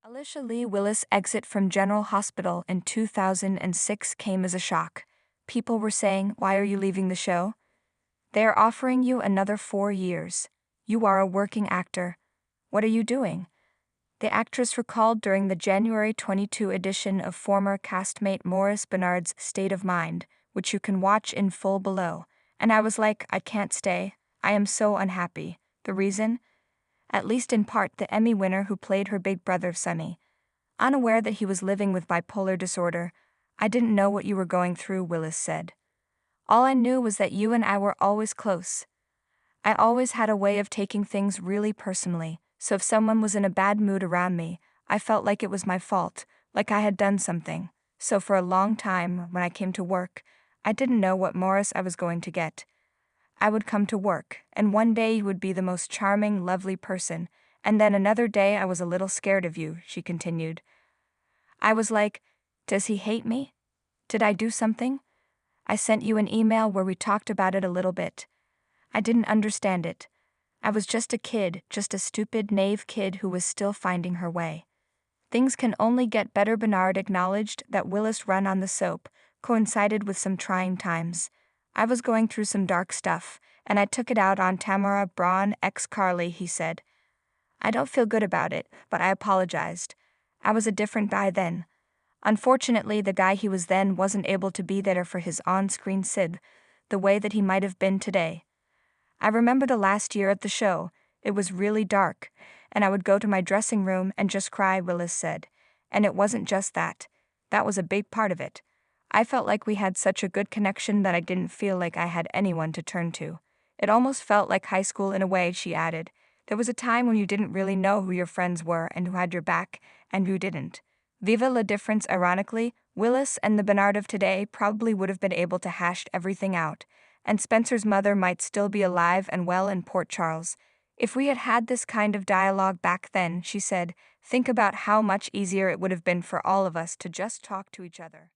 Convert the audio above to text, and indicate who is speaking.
Speaker 1: Alicia Lee Willis' exit from General Hospital in 2006 came as a shock. People were saying, "Why are you leaving the show? They are offering you another 4 years. You are a working actor. What are you doing?" The actress recalled during the January 22 edition of former castmate Maurice Benard's State of Mind, which you can watch in full below. "And I was like, I can't stay. I am so unhappy. The reason? At least in part the Emmy winner who played her big brother Sonny. Unaware that he was living with bipolar disorder, I didn't know what you were going through," Willis said. "All I knew was that you and I were always close. I always had a way of taking things really personally, so if someone was in a bad mood around me, I felt like it was my fault, like I had done something. So for a long time, when I came to work, I didn't know what Morris I was going to get. I would come to work, and one day you would be the most charming, lovely person, and then another day I was a little scared of you," she continued. "I was like, does he hate me? Did I do something? I sent you an email where we talked about it a little bit. I didn't understand it. I was just a kid, just a stupid, naive kid who was still finding her way." Things can only get better. Benard acknowledged that Willis' run on the soap coincided with some trying times. "I was going through some dark stuff, and I took it out on Tamara Braun ex Carly," he said. "I don't feel good about it, but I apologized. I was a different guy then. Unfortunately, the guy he was then wasn't able to be there for his on-screen Sid, the way that he might have been today. I remember the last year at the show. It was really dark, and I would go to my dressing room and just cry," Willis said. "And it wasn't just that. That was a big part of it. I felt like we had such a good connection that I didn't feel like I had anyone to turn to. It almost felt like high school in a way," she added. "There was a time when you didn't really know who your friends were and who had your back and who didn't." Viva la difference. Ironically, Willis and the Benard of today probably would have been able to hash everything out, and Spencer's mother might still be alive and well in Port Charles. "If we had had this kind of dialogue back then," she said, "think about how much easier it would have been for all of us to just talk to each other."